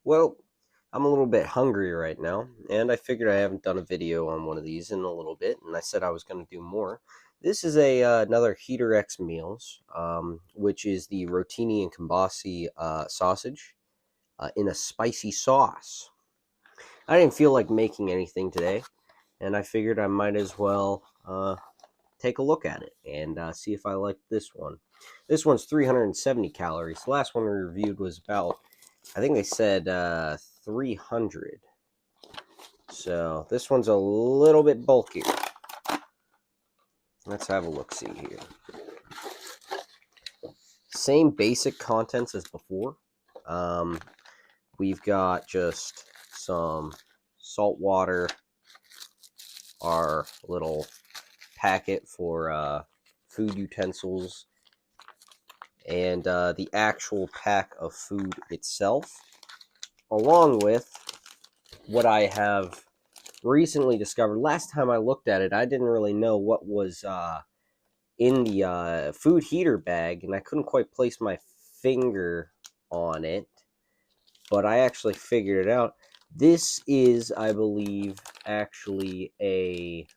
Well, I'm a little bit hungry right now, and I figured I haven't done a video on one of these in a little bit, and I said I was going to do more. This is another Heater X Meals, which is the Rotini and Kielbasa sausage in a spicy sauce. I didn't feel like making anything today, and I figured I might as well take a look at it and see if I like this one. This one's 370 calories. The last one we reviewed was about, I think they said 300. So this one's a little bit bulkier. Let's have a look-see here. Same basic contents as before. We've got just some salt water, our little packet for food utensils, and the actual pack of food itself, along with what I have recently discovered. Last time I looked at it, I didn't really know what was in the food heater bag, and I couldn't quite place my finger on it, but I actually figured it out. This is, I believe, actually a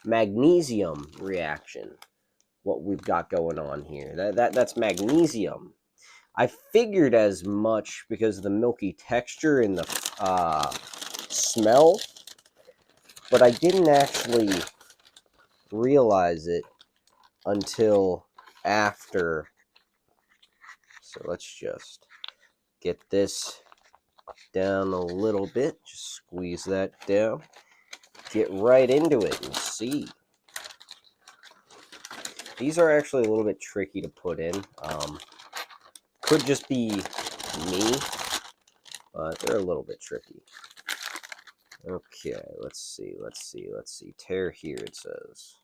magnesium reaction. What we've got going on here, that's magnesium. I figured as much because of the milky texture and the smell, but I didn't actually realize it until after. So let's just get this down a little bit. Just squeeze that down. Get right into it and see. These are actually a little bit tricky to put in. Could just be me, but they're a little bit tricky. Okay, let's see. Tear here, it says.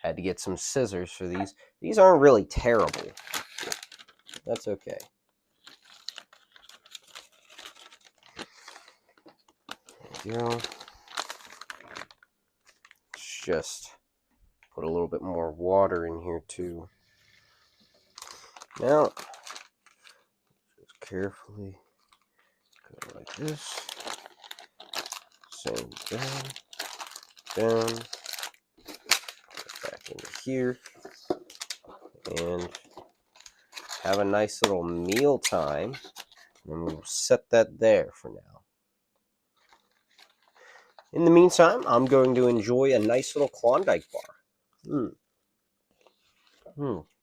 Had to get some scissors for these. These aren't really terrible. That's okay. There you go. Let's just put a little bit more water in here too. Now, just carefully go like this. Same down, back into here, and have a nice little meal time. And we'll set that there for now. In the meantime, I'm going to enjoy a nice little Klondike bar.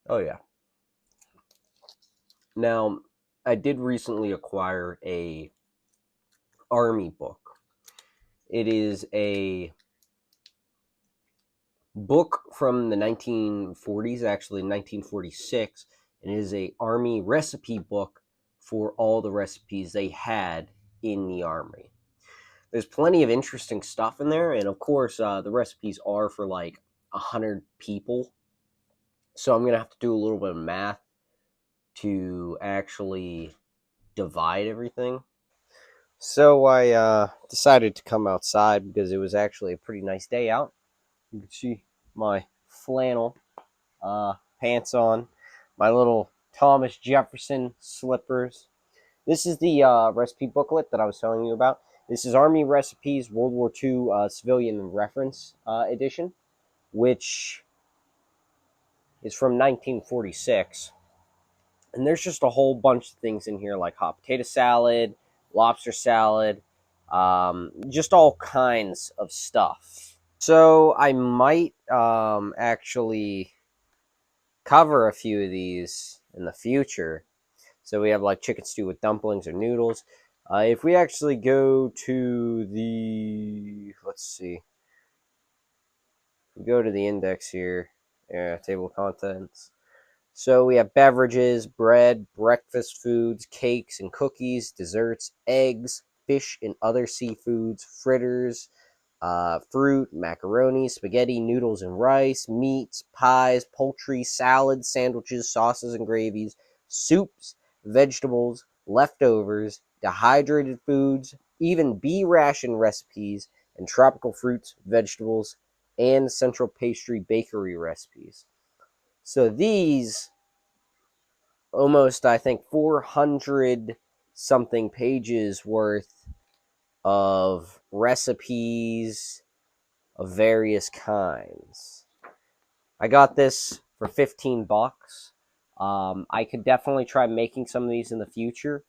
Oh yeah. Now, I did recently acquire a Army book. It is a book from the 1940s, actually 1946, and it is a Army recipe book for all the recipes they had in the Army. There's plenty of interesting stuff in there, and of course, the recipes are for like 100 people. So I'm going to have to do a little bit of math to actually divide everything. So I decided to come outside because it was actually a pretty nice day out. You can see my flannel pants on, my little Thomas Jefferson slippers. This is the recipe booklet that I was telling you about. This is Army Recipes World War II Civilian Reference Edition, which is from 1946. And there's just a whole bunch of things in here like hot potato salad, lobster salad, just all kinds of stuff. So I might actually cover a few of these in the future. So we have like chicken stew with dumplings or noodles. If we actually go to let's see, we go to the index here, table of contents. So we have beverages, bread, breakfast foods, cakes and cookies, desserts, eggs, fish and other seafoods, fritters, fruit, macaroni, spaghetti, noodles and rice, meats, pies, poultry, salads, sandwiches, sauces and gravies, soups, vegetables, leftovers, dehydrated foods, even bee ration recipes, and tropical fruits, vegetables, and central pastry bakery recipes. So these almost, I think, 400 something pages worth of recipes of various kinds. I got this for 15 bucks. I could definitely try making some of these in the future,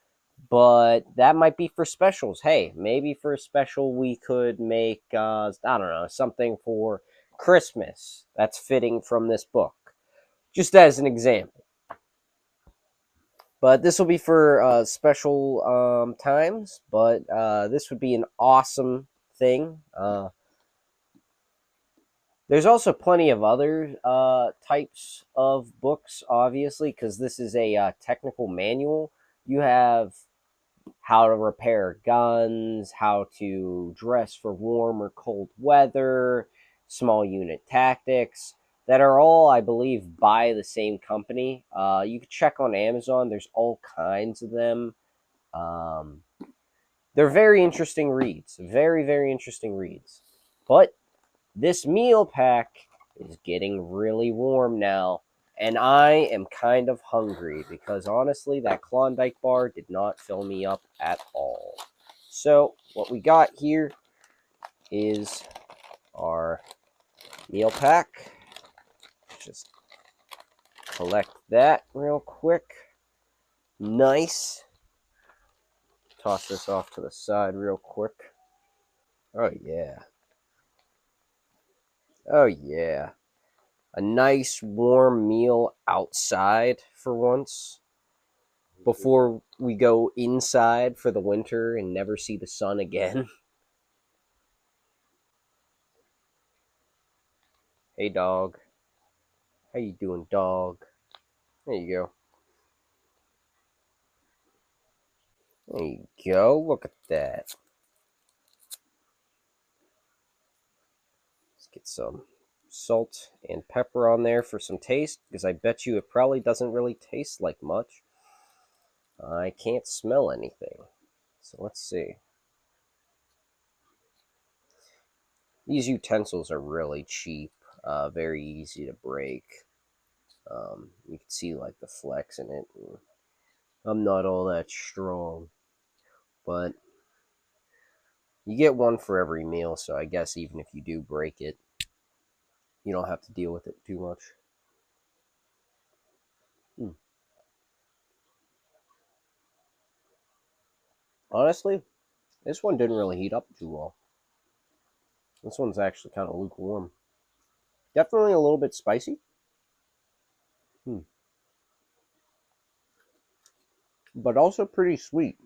but that might be for specials. Hey, maybe for a special we could make, I don't know, something for Christmas that's fitting from this book, just as an example. But this will be for special times, but this would be an awesome thing. There's also plenty of other types of books, obviously, because this is a technical manual. You have how to repair guns, how to dress for warm or cold weather, small unit tactics, that are all, I believe, by the same company. You can check on Amazon, there's all kinds of them. Um, they're very interesting reads, very, very interesting reads. But this meal pack is getting really warm now, and I am kind of hungry because honestly, that Klondike bar did not fill me up at all. So, what we got here is our meal pack. Just collect that real quick. Nice. Toss this off to the side real quick. Oh, yeah. Oh, yeah. A nice warm meal outside for once before we go inside for the winter and never see the sun again. Hey, dog. How you doing, dog? There you go. There you go. Look at that. Let's get some salt and pepper on there for some taste, because I bet you it probably doesn't really taste like much. I can't smell anything. So let's see. These utensils are really cheap, very easy to break. You can see like the flex in it. I'm not all that strong, but you get one for every meal, so I guess even if you do break it, you don't have to deal with it too much. Hmm. Honestly, this one didn't really heat up too well. This one's actually kind of lukewarm. Definitely a little bit spicy. Hmm. But also pretty sweet.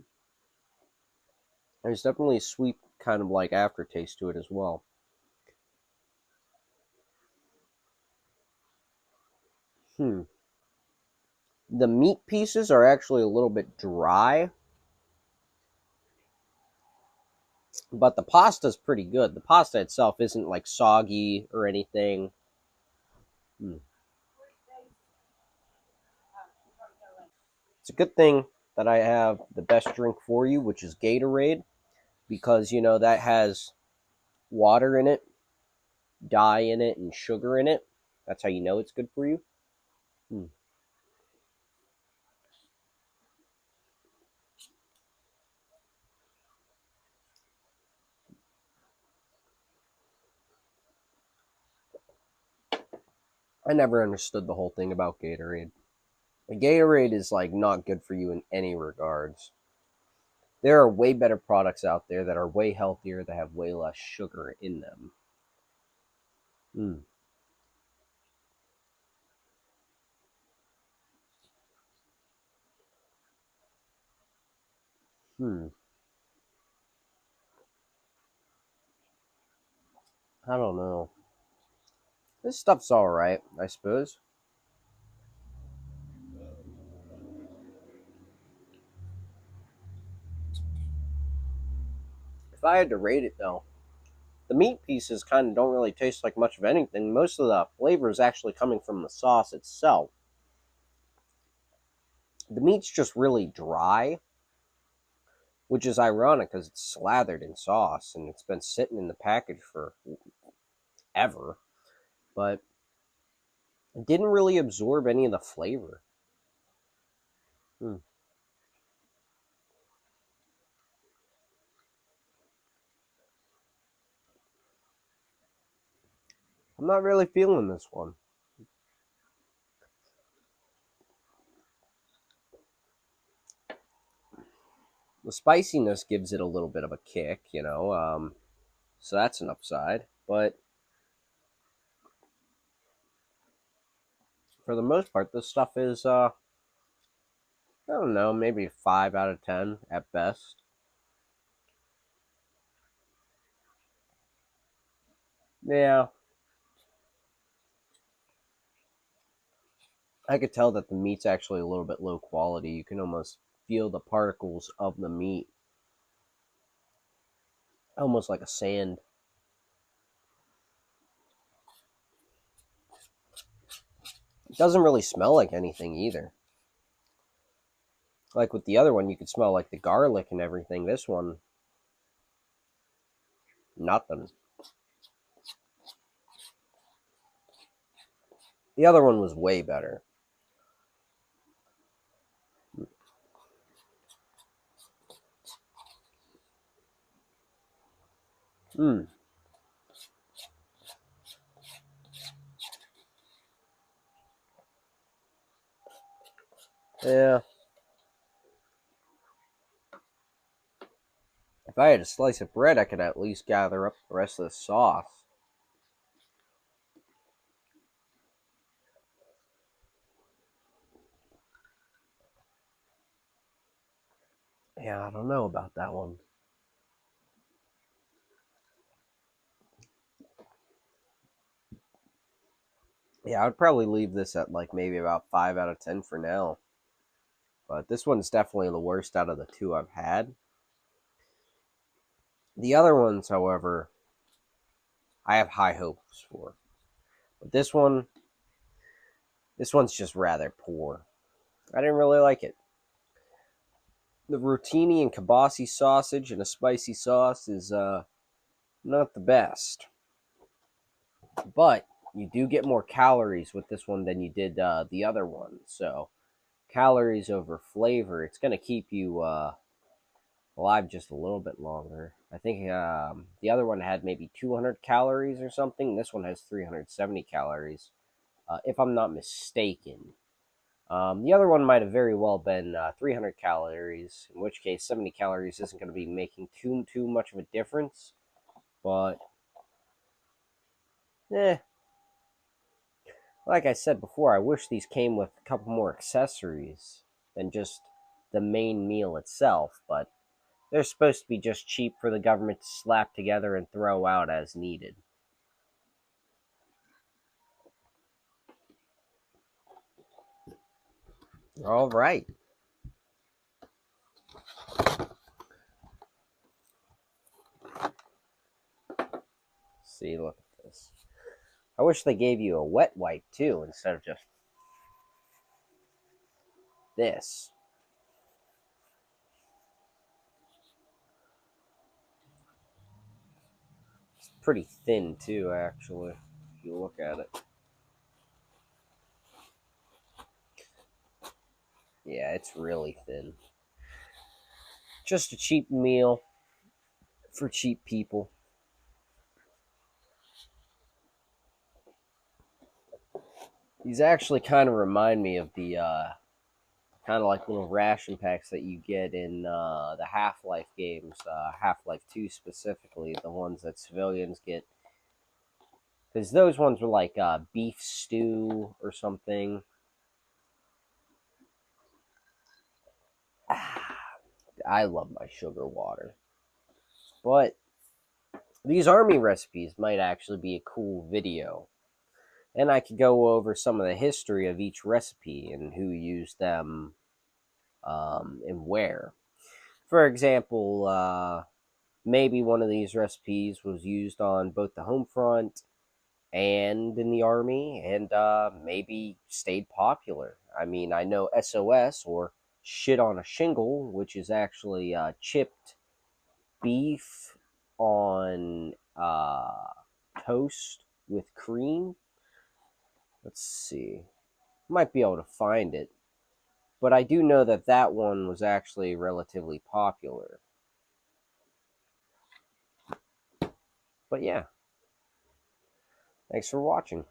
There's definitely a sweet kind of like aftertaste to it as well. Hmm. The meat pieces are actually a little bit dry, but the pasta's pretty good. The pasta itself isn't like soggy or anything. Hmm. It's a good thing that I have the best drink for you, which is Gatorade, because you know that has water in it, dye in it, and sugar in it. That's how you know it's good for you. Hmm. I never understood the whole thing about Gatorade. Gatorade is like not good for you in any regards. There are way better products out there that are way healthier, that have way less sugar in them. Hmm. Hmm. I don't know. This stuff's alright, I suppose. If I had to rate it though, the meat pieces kind of don't really taste like much of anything. Most of the flavor is actually coming from the sauce itself. The meat's just really dry, which is ironic because it's slathered in sauce and it's been sitting in the package for ever. But It didn't really absorb any of the flavor. Hmm. I'm not really feeling this one. The spiciness gives it a little bit of a kick, so that's an upside. But for the most part, this stuff is, I don't know, maybe 5 out of 10 at best. Yeah, I could tell that the meat's actually a little bit low quality. You can almost feel the particles of the meat, almost like a sand. It doesn't really smell like anything either. Like with the other one, you could smell like the garlic and everything. This one, nothing. The other one was way better. Hmm. Yeah. If I had a slice of bread, I could at least gather up the rest of the sauce. Yeah, I don't know about that one. Yeah, I'd probably leave this at like maybe about 5 out of 10 for now. But this one's definitely the worst out of the two I've had. The other ones, however, I have high hopes for. But this one's just rather poor. I didn't really like it. The Rotini and Kielbasa sausage and a spicy sauce is not the best. But you do get more calories with this one than you did the other one. So calories over flavor, it's going to keep you alive just a little bit longer. I think the other one had maybe 200 calories or something. This one has 370 calories, if I'm not mistaken. The other one might have very well been 300 calories, in which case 70 calories isn't going to be making too much of a difference. But, eh, like I said before, I wish these came with a couple more accessories than just the main meal itself. But they're supposed to be just cheap for the government to slap together and throw out as needed. All right. See, look at this. I wish they gave you a wet wipe too instead of just this. It's pretty thin too, actually, if you look at it. Yeah, it's really thin. Just a cheap meal for cheap people. These actually kind of remind me of the kind of like little ration packs that you get in the Half-Life games, Half-Life 2 specifically, the ones that civilians get. Because those ones were like beef stew or something. I love my sugar water. But these army recipes might actually be a cool video. And I could go over some of the history of each recipe and who used them and where. For example, maybe one of these recipes was used on both the home front and in the army, and maybe stayed popular. I mean, I know SOS, or shit on a shingle, which is actually chipped beef on toast with cream. Let's see. Might be able to find it. But I do know that that one was actually relatively popular. But yeah, thanks for watching.